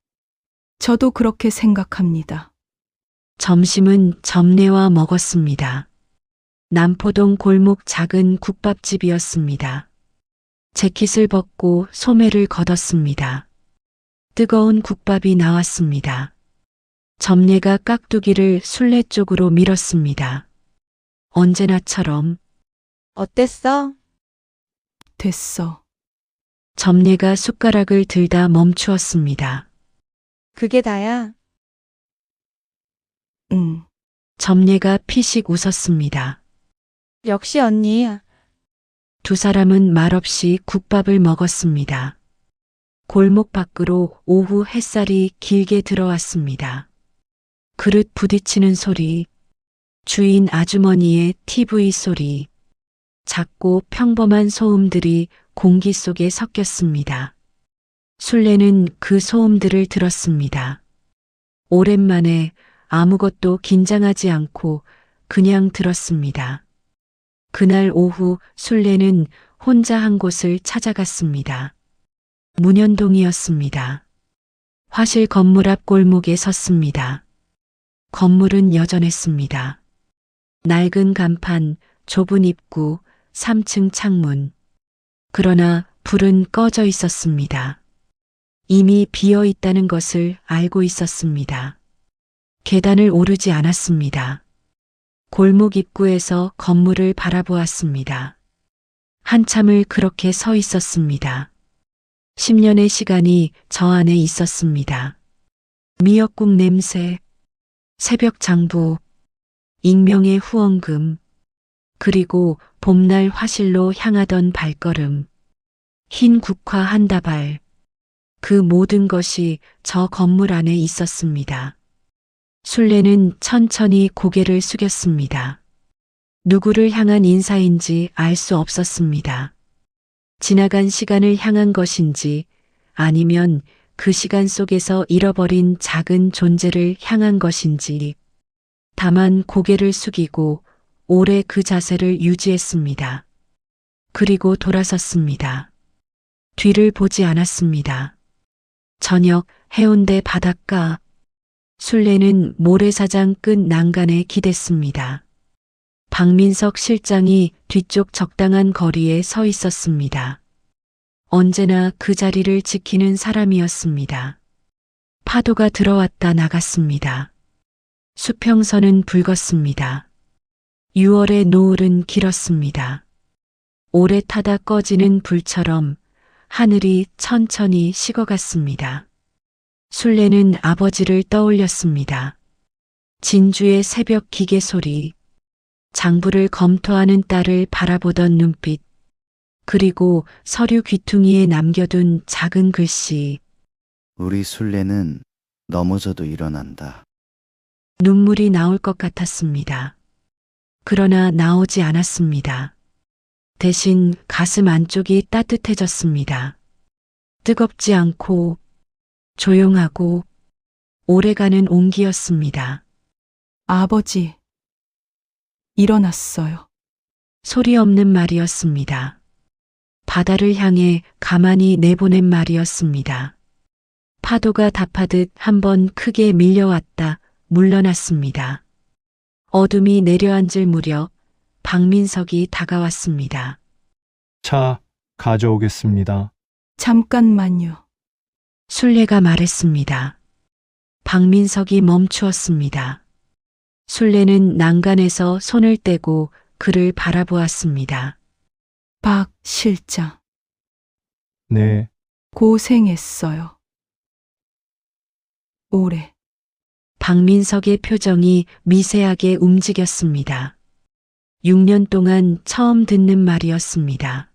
저도 그렇게 생각합니다. 점심은 점례와 먹었습니다. 남포동 골목 작은 국밥집이었습니다. 재킷을 벗고 소매를 걷었습니다. 뜨거운 국밥이 나왔습니다. 점례가 깍두기를 술래 쪽으로 밀었습니다. 언제나처럼 어땠어? 됐어. 점례가 숟가락을 들다 멈추었습니다. 그게 다야. 응. 점례가 피식 웃었습니다. 역시 언니. 두 사람은 말없이 국밥을 먹었습니다. 골목 밖으로 오후 햇살이 길게 들어왔습니다. 그릇 부딪히는 소리, 주인 아주머니의 TV 소리, 작고 평범한 소음들이 공기 속에 섞였습니다. 술래는 그 소음들을 들었습니다. 오랜만에 아무것도 긴장하지 않고 그냥 들었습니다. 그날 오후 술래는 혼자 한 곳을 찾아갔습니다. 문현동이었습니다. 화실 건물 앞 골목에 섰습니다. 건물은 여전했습니다. 낡은 간판, 좁은 입구, 3층 창문. 그러나 불은 꺼져 있었습니다. 이미 비어 있다는 것을 알고 있었습니다. 계단을 오르지 않았습니다. 골목 입구에서 건물을 바라보았습니다. 한참을 그렇게 서 있었습니다. 10년의 시간이 저 안에 있었습니다. 미역국 냄새, 새벽 장부, 익명의 후원금, 그리고 봄날 화실로 향하던 발걸음, 흰 국화 한 다발, 그 모든 것이 저 건물 안에 있었습니다. 술래는 천천히 고개를 숙였습니다. 누구를 향한 인사인지 알 수 없었습니다. 지나간 시간을 향한 것인지 아니면 그 시간 속에서 잃어버린 작은 존재를 향한 것인지 다만 고개를 숙이고 오래 그 자세를 유지했습니다. 그리고 돌아섰습니다. 뒤를 보지 않았습니다. 저녁 해운대 바닷가. 술래는 모래사장 끝 난간에 기댔습니다. 박민석 실장이 뒤쪽 적당한 거리에 서 있었습니다. 언제나 그 자리를 지키는 사람이었습니다. 파도가 들어왔다 나갔습니다. 수평선은 붉었습니다. 6월의 노을은 길었습니다. 오래 타다 꺼지는 불처럼 하늘이 천천히 식어갔습니다. 술래는 아버지를 떠올렸습니다. 진주의 새벽 기계 소리, 장부를 검토하는 딸을 바라보던 눈빛, 그리고 서류 귀퉁이에 남겨둔 작은 글씨. 우리 술래는 넘어져도 일어난다. 눈물이 나올 것 같았습니다. 그러나 나오지 않았습니다. 대신 가슴 안쪽이 따뜻해졌습니다. 뜨겁지 않고 조용하고 오래가는 온기였습니다. 아버지, 일어났어요. 소리 없는 말이었습니다. 바다를 향해 가만히 내보낸 말이었습니다. 파도가 답하듯 한번 크게 밀려왔다 물러났습니다. 어둠이 내려앉을 무렵 박민석이 다가왔습니다. 차 가져오겠습니다. 잠깐만요. 술래가 말했습니다. 박민석이 멈추었습니다. 술래는 난간에서 손을 떼고 그를 바라보았습니다. 박 실장, 네, 고생했어요. 오래. 박민석의 표정이 미세하게 움직였습니다. 6년 동안 처음 듣는 말이었습니다.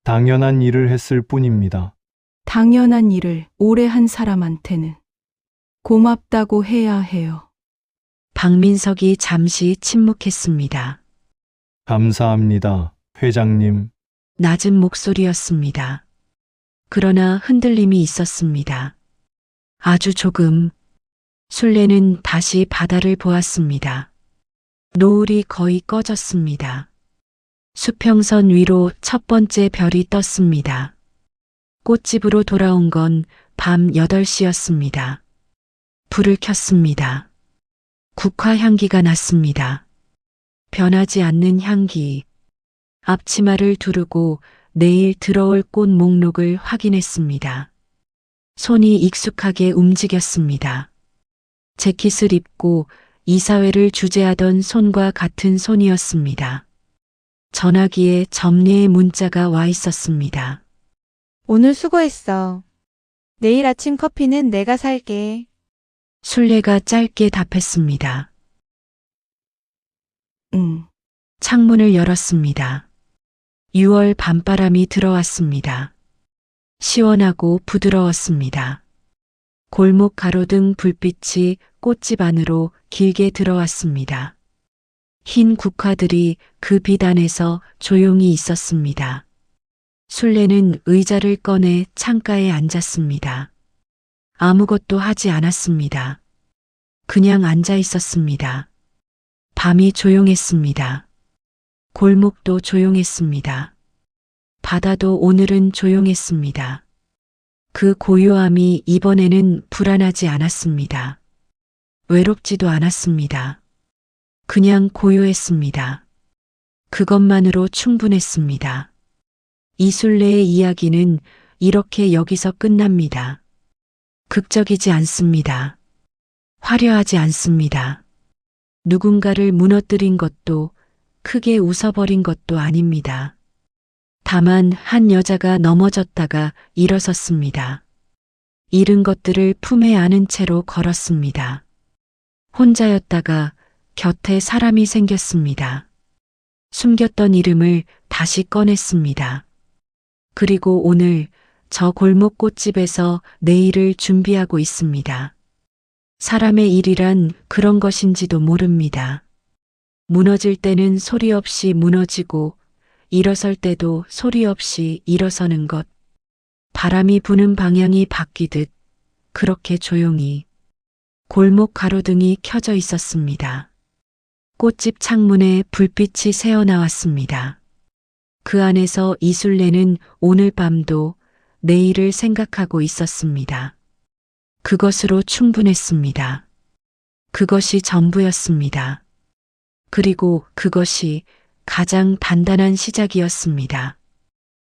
당연한 일을 했을 뿐입니다. 당연한 일을 오래 한 사람한테는 고맙다고 해야 해요. 박민석이 잠시 침묵했습니다. 감사합니다, 회장님. 낮은 목소리였습니다. 그러나 흔들림이 있었습니다. 아주 조금. 술래는 다시 바다를 보았습니다. 노을이 거의 꺼졌습니다. 수평선 위로 첫 번째 별이 떴습니다. 꽃집으로 돌아온 건 밤 8시였습니다. 불을 켰습니다. 국화 향기가 났습니다. 변하지 않는 향기. 앞치마를 두르고 내일 들어올 꽃 목록을 확인했습니다. 손이 익숙하게 움직였습니다. 재킷을 입고 이사회를 주재하던 손과 같은 손이었습니다. 전화기에 점례의 문자가 와 있었습니다. 오늘 수고했어. 내일 아침 커피는 내가 살게. 술래가 짧게 답했습니다. 응. 창문을 열었습니다. 6월 밤바람이 들어왔습니다. 시원하고 부드러웠습니다. 골목 가로등 불빛이 꽃집 안으로 길게 들어왔습니다. 흰 국화들이 그 빛 안에서 조용히 있었습니다. 술래는 의자를 꺼내 창가에 앉았습니다. 아무것도 하지 않았습니다. 그냥 앉아 있었습니다. 밤이 조용했습니다. 골목도 조용했습니다. 바다도 오늘은 조용했습니다. 그 고요함이 이번에는 불안하지 않았습니다. 외롭지도 않았습니다. 그냥 고요했습니다. 그것만으로 충분했습니다. 이술래의 이야기는 이렇게 여기서 끝납니다. 극적이지 않습니다. 화려하지 않습니다. 누군가를 무너뜨린 것도 크게 웃어버린 것도 아닙니다. 다만 한 여자가 넘어졌다가 일어섰습니다. 잃은 것들을 품에 안은 채로 걸었습니다. 혼자였다가 곁에 사람이 생겼습니다. 숨겼던 이름을 다시 꺼냈습니다. 그리고 오늘 저 골목 꽃집에서 내일을 준비하고 있습니다. 사람의 일이란 그런 것인지도 모릅니다. 무너질 때는 소리 없이 무너지고 일어설 때도 소리 없이 일어서는 것. 바람이 부는 방향이 바뀌듯 그렇게 조용히 골목 가로등이 켜져 있었습니다. 꽃집 창문에 불빛이 새어나왔습니다. 그 안에서 이술래는 오늘 밤도 내일을 생각하고 있었습니다. 그것으로 충분했습니다. 그것이 전부였습니다. 그리고 그것이 가장 단단한 시작이었습니다.